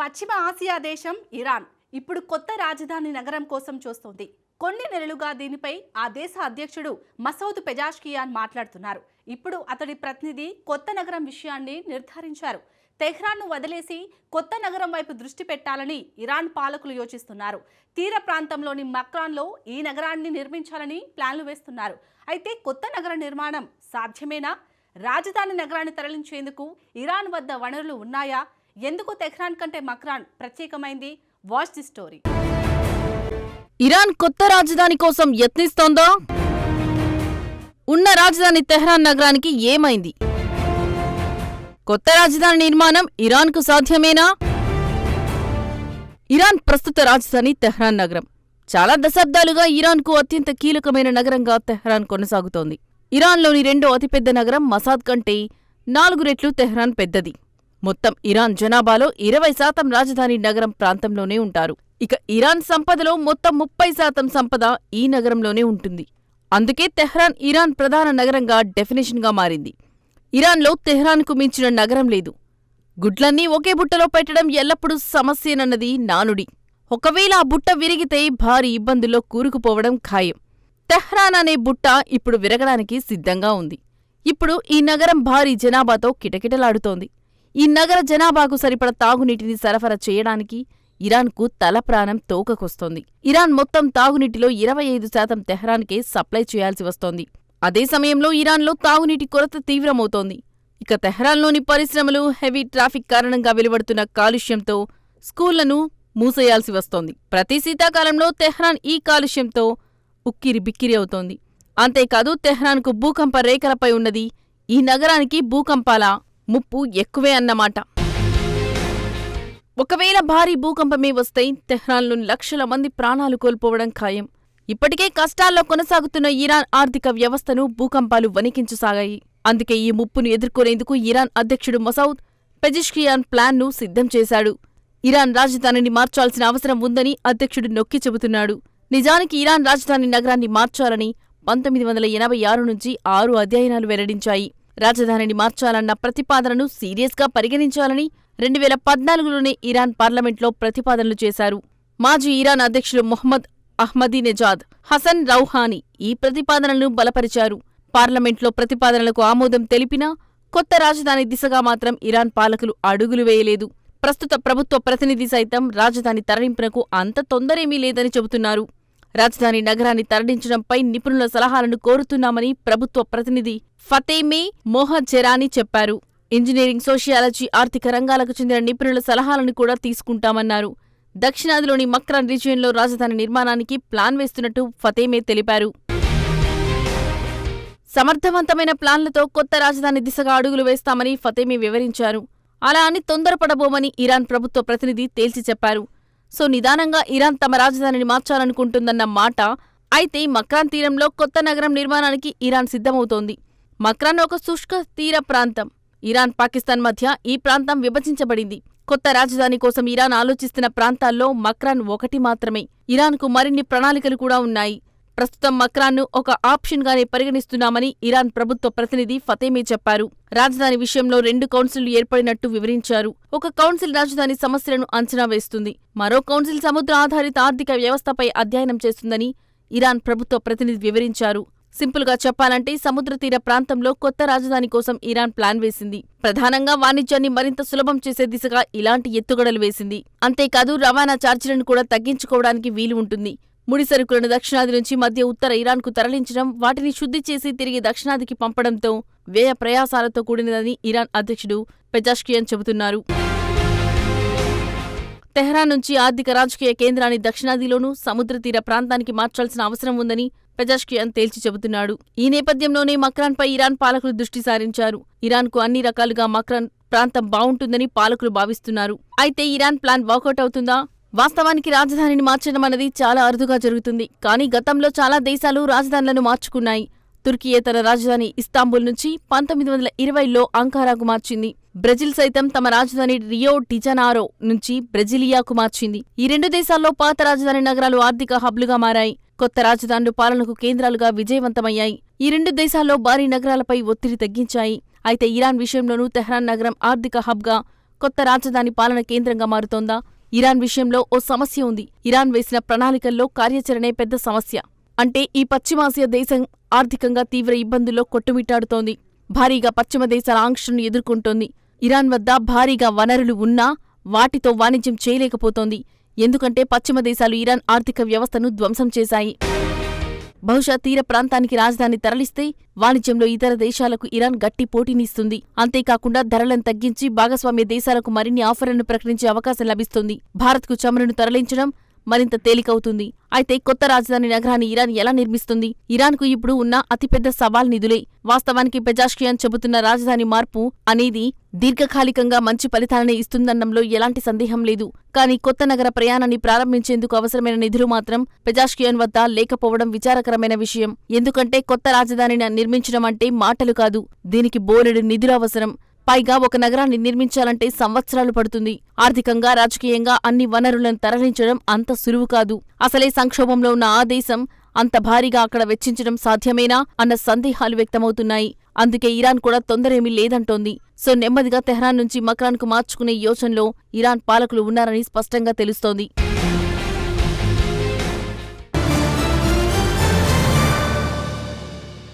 పశ్చిమ ఆసియా దేశం ఇరాన్ ఇప్పుడు కొత్త రాజధాని నగరం కోసం చూస్తోంది. కొన్ని నెలలుగా దీనిపై ఆ దేశ అధ్యక్షుడు మసౌద్ పెజాష్కియాన్ మాట్లాడుతున్నారు. ఇప్పుడు అతడి ప్రతినిధి కొత్త నగరం విషయాన్ని నిర్ధారించారు. తెహ్రాన్ను వదిలేసి కొత్త నగరం వైపు దృష్టి పెట్టాలని ఇరాన్ పాలకులు యోచిస్తున్నారు. తీర ప్రాంతంలోని మక్రాన్లో ఈ నగరాన్ని నిర్మించాలని ప్లాన్లు వేస్తున్నారు. అయితే కొత్త నగర నిర్మాణం సాధ్యమేనా? రాజధాని నగరాన్ని తరలించేందుకు ఇరాన్ వద్ద వనరులు ఉన్నాయా? ఎందుకు తెహ్రాన్ కంటే మక్రాన్ ప్రత్యేకమైంది? Watch the story. ఇరాన్ కొత్త రాజధాని కోసం యత్నిస్తోందా? ఉన్న రాజధాని తెహ్రాన్ నగరానికి ఏమైంది? కొత్త రాజధాని నిర్మాణం ఇరాన్కు సాధ్యమేనా? ఇరాన్ ప్రస్తుత రాజధాని తెహ్రాన్ నగరం. చాలా దశాబ్దాలుగా ఇరాన్కు అత్యంత కీలకమైన నగరంగా తెహ్రాన్ కొనసాగుతోంది. ఇరాన్లోని రెండో అతిపెద్ద నగరం మసాద్ కంటే 4 రెట్లు తెహ్రాన్ పెద్దది. మొత్తం ఇరాన్ జనాభాలో 20% రాజధాని నగరం ప్రాంతంలోనే ఉంటారు. ఇక ఇరాన్ సంపదలో మొత్తం 30% సంపద ఈ నగరంలోనే ఉంటుంది. అందుకే తెహ్రాన్ ఇరాన్ ప్రధాన నగరంగా డెఫినేషన్గా మారింది. ఇరాన్లో తెహ్రాన్కు మించిన నగరం లేదు. గుడ్లన్నీ ఒకే బుట్టలో పెట్టడం ఎల్లప్పుడూ సమస్యేనన్నది నానుడి. ఒకవేళ ఆ బుట్ట విరిగితే భారీ ఇబ్బందుల్లో కూరుకుపోవడం ఖాయం. తెహ్రాన్ అనే బుట్ట ఇప్పుడు విరగడానికి సిద్ధంగా ఉంది. ఇప్పుడు ఈ నగరం భారీ జనాభాతో కిటకిటలాడుతోంది. ఈ నగర జనాభాకు సరిపడ తాగునీటిని సరఫరా చేయడానికి ఇరాన్కు తలప్రాణం తోకకొస్తోంది. ఇరాన్ మొత్తం తాగునీటిలో 25% తెహ్రాన్కే సప్లై చేయాల్సి వస్తోంది. అదే సమయంలో ఇరాన్లో తాగునీటి కొరత తీవ్రమవుతోంది. ఇక తెహ్రాన్లోని పరిశ్రమలు, హెవీ ట్రాఫిక్ కారణంగా వెలువడుతున్న కాలుష్యంతో స్కూళ్లను మూసేయాల్సి వస్తోంది. ప్రతి శీతాకాలంలో తెహ్రాన్ ఈ కాలుష్యంతో ఉక్కిరి బిక్కిరి అవుతోంది. అంతేకాదు తెహ్రాన్కు భూకంప రేఖలపై ఉన్నది. ఈ నగరానికి భూకంపాల ముప్పు ఎక్కువే అన్నమాట. ఒకవేళ భారీ భూకంపమే వస్తే తెహ్రాన్లోని లక్షల మంది ప్రాణాలు కోల్పోవడం ఖాయం. ఇప్పటికే కష్టాల్లో కొనసాగుతున్న ఇరాన్ ఆర్థిక వ్యవస్థను భూకంపాలు వణికించసాగాయి. అందుకే ఈ ముప్పును ఎదుర్కొనేందుకు ఇరాన్ అధ్యక్షుడు మసౌద్ పెజెష్కియాన్ ప్లాన్ను సిద్ధం చేశాడు. ఇరాన్ రాజధానిని మార్చాల్సిన అవసరం ఉందని అధ్యక్షుడు నొక్కి చెబుతున్నాడు. నిజానికి ఇరాన్ రాజధాని నగరాన్ని మార్చాలని 1986 నుంచి 6 అధ్యయనాలు వెల్లడించాయి. రాజధానిని మార్చాలన్న ప్రతిపాదనను సీరియస్గా పరిగణించాలని 2014లోనే ఇరాన్ పార్లమెంట్లో ప్రతిపాదనలు చేశారు. మాజీ ఇరాన్ అధ్యక్షులు మొహమ్మద్ అహ్మదీనెజాద్, హసన్ రౌహానీ ఈ ప్రతిపాదనలను బలపరిచారు. పార్లమెంట్లో ప్రతిపాదనలకు ఆమోదం తెలిపినా కొత్త రాజధాని దిశగా మాత్రం ఇరాన్ పాలకులు అడుగులు వేయలేదు. ప్రస్తుత ప్రభుత్వ ప్రతినిధి సైతం రాజధాని తరలింపునకు అంత తొందరేమీ లేదని చెబుతున్నారు. రాజధాని నగరాన్ని తరలించడంపై నిపుణుల సలహాలను కోరుతున్నామని ప్రభుత్వ ప్రతినిధి ఫతేమే మొహజ్జెరానీ చెప్పారు. ఇంజనీరింగ్, సోషియాలజీ, ఆర్థిక రంగాలకు చెందిన నిపుణుల సలహాలను కూడా తీసుకుంటామన్నారు. దక్షిణాదిలోని మక్రాన్ రీజియన్లో రాజధాని నిర్మాణానికి ప్లాన్ వేస్తున్నట్టు ఫతేమే తెలిపారు. సమర్థవంతమైన ప్లాన్లతో కొత్త రాజధాని దిశగా అడుగులు వేస్తామని ఫతేమే వివరించారు. అలా అని తొందరపడబోమని ఇరాన్ ప్రభుత్వ ప్రతినిధి తేల్చి చెప్పారు. సో నిదానంగా ఇరాన్ తమ రాజధానిని మార్చాలనుకుంటుందన్న మాట. అయితే మక్రాన్ తీరంలో కొత్త నగరం నిర్మాణానికి ఇరాన్ సిద్ధమవుతోంది. మక్రాన్ ఒక శుష్క తీర ప్రాంతం. ఇరాన్, పాకిస్తాన్ మధ్య ఈ ప్రాంతం విభజించబడింది. కొత్త రాజధాని కోసం ఇరాన్ ఆలోచిస్తున్న ప్రాంతాల్లో మక్రాన్ ఒకటి మాత్రమే. ఇరాన్కు మరిన్ని ప్రణాళికలు కూడా ఉన్నాయి. ప్రస్తుతం మక్రాన్ను ఒక ఆప్షన్గానే పరిగణిస్తున్నామని ఇరాన్ ప్రభుత్వ ప్రతినిధి ఫతేమే చెప్పారు. రాజధాని విషయంలో 2 కౌన్సిళ్లు ఏర్పడినట్టు వివరించారు. ఒక కౌన్సిల్ రాజధాని సమస్యలను అంచనా వేస్తుంది. మరో కౌన్సిల్ సముద్ర ఆధారిత ఆర్థిక వ్యవస్థపై అధ్యయనం చేస్తుందని ఇరాన్ ప్రభుత్వ ప్రతినిధి వివరించారు. సింపుల్గా చెప్పాలంటే సముద్ర తీర ప్రాంతంలో కొత్త రాజధాని కోసం ఇరాన్ ప్లాన్ వేసింది. ప్రధానంగా వాణిజ్యాన్ని మరింత సులభం చేసే దిశగా ఇలాంటి ఎత్తుగడలు వేసింది. అంతేకాదు రవాణా ఛార్జీలను కూడా తగ్గించుకోవడానికి వీలు ఉంటుంది. ముడి సరుకులను దక్షిణాది నుంచి మధ్య ఉత్తర ఇరాన్కు తరలించడం, వాటిని శుద్ధి చేసి తిరిగి దక్షిణాదికి పంపడంతో వ్యయ ప్రయాసాలతో కూడినదని ఇరాన్ అధ్యక్షుడు పెజాష్కియాన్ చెబుతున్నారు. తెహ్రాన్ నుంచి ఆర్థిక రాజకీయ కేంద్రాన్ని దక్షిణాదిలోనూ సముద్ర తీర ప్రాంతానికి మార్చాల్సిన అవసరం ఉందని పెజాష్కియాన్ తేల్చి చెబుతున్నాడు. ఈ నేపథ్యంలోనే మక్రాన్పై ఇరాన్ పాలకులు దృష్టి సారించారు. ఇరాన్కు అన్ని రకాలుగా మక్రాన్ ప్రాంతం బావుంటుందని పాలకులు భావిస్తున్నారు. అయితే ఇరాన్ ప్లాన్ వర్కౌట్ అవుతుందా? వాస్తవానికి రాజధానిని మార్చడం అన్నది చాలా అరుదుగా జరుగుతుంది. కానీ గతంలో చాలా దేశాలు రాజధానులను మార్చుకున్నాయి. తుర్కియే తన రాజధాని ఇస్తాంబుల్ నుంచి 1920లో అంకారాకు మార్చింది. బ్రెజిల్ సైతం తమ రాజధాని రియో డిజనారో నుంచి బ్రెజిలియాకు మార్చింది. ఈ 2 దేశాల్లో పాత రాజధాని నగరాలు ఆర్థిక హబ్లుగా మారాయి. కొత్త రాజధానులు పాలనకు కేంద్రాలుగా విజయవంతమయ్యాయి. ఈ 2 దేశాల్లో భారీ నగరాలపై ఒత్తిడి తగ్గించాయి. అయితే ఇరాన్ విషయంలోనూ తెహ్రాన్ నగరం ఆర్థిక హబ్గా కొత్త రాజధాని పాలన కేంద్రంగా మారుతోందా? ఇరాన్ విషయంలో ఓ సమస్య ఉంది. ఇరాన్ వేసిన ప్రణాళికల్లో కార్యాచరణే పెద్ద సమస్య. అంటే ఈ పశ్చిమాసియా దేశం ఆర్థికంగా తీవ్ర ఇబ్బందుల్లో కొట్టుమిట్టాడుతోంది. భారీగా పశ్చిమ దేశాల ఆంక్షలను ఎదుర్కొంటోంది. ఇరాన్ వద్ద భారీగా వనరులు ఉన్నా వాటితో వాణిజ్యం చేయలేకపోతోంది. ఎందుకంటే పశ్చిమ దేశాలు ఇరాన్ ఆర్థిక వ్యవస్థను ధ్వంసం చేశాయి. బహుశా తీర ప్రాంతానికి రాజధాని తరలిస్తే వాణిజ్యంలో ఇతర దేశాలకు ఇరాన్ గట్టి పోటీనిస్తుంది. అంతేకాకుండా ధరలను తగ్గించి భాగస్వామ్య దేశాలకు మరిన్ని ఆఫర్లను ప్రకటించే అవకాశం లభిస్తుంది. భారత్కు చమురును తరలించడం మరింత తేలికవుతుంది. అయితే కొత్త రాజధాని నగరాన్ని ఇరాన్ ఎలా నిర్మిస్తుంది? ఇరాన్కు ఇప్పుడు ఉన్న అతిపెద్ద సవాల్ నిధులే. వాస్తవానికి పెజాష్కియాన్ చెబుతున్న రాజధాని మార్పు అనేది దీర్ఘకాలికంగా మంచి ఫలితాలనే ఇస్తుందన్నంలో ఎలాంటి సందేహం లేదు. కానీ కొత్త నగర ప్రయాణాన్ని ప్రారంభించేందుకు అవసరమైన నిధులు మాత్రం పెజాష్కియాన్ వద్ద లేకపోవడం విచారకరమైన విషయం. ఎందుకంటే కొత్త రాజధానిని నిర్మించడం అంటే మాటలు కాదు, దీనికి బోలెడు నిధులు అవసరం. పైగా ఒక నగరాన్ని నిర్మించాలంటే సంవత్సరాలు పడుతుంది. ఆర్థికంగా, రాజకీయంగా అన్ని వనరులను తరలించడం అంత సులువు కాదు. అసలే సంక్షోభంలో ఉన్న ఆ దేశం అంత భారీగా అక్కడ వెచ్చించడం సాధ్యమేనా అన్న సందేహాలు వ్యక్తమవుతున్నాయి. అందుకే ఇరాన్ కూడా తొందరేమీ లేదంటోంది. సో నెమ్మదిగా తెహ్రాన్ నుంచి మక్రాన్కు మార్చుకునే యోచనలో ఇరాన్ పాలకులు ఉన్నారని స్పష్టంగా తెలుస్తోంది.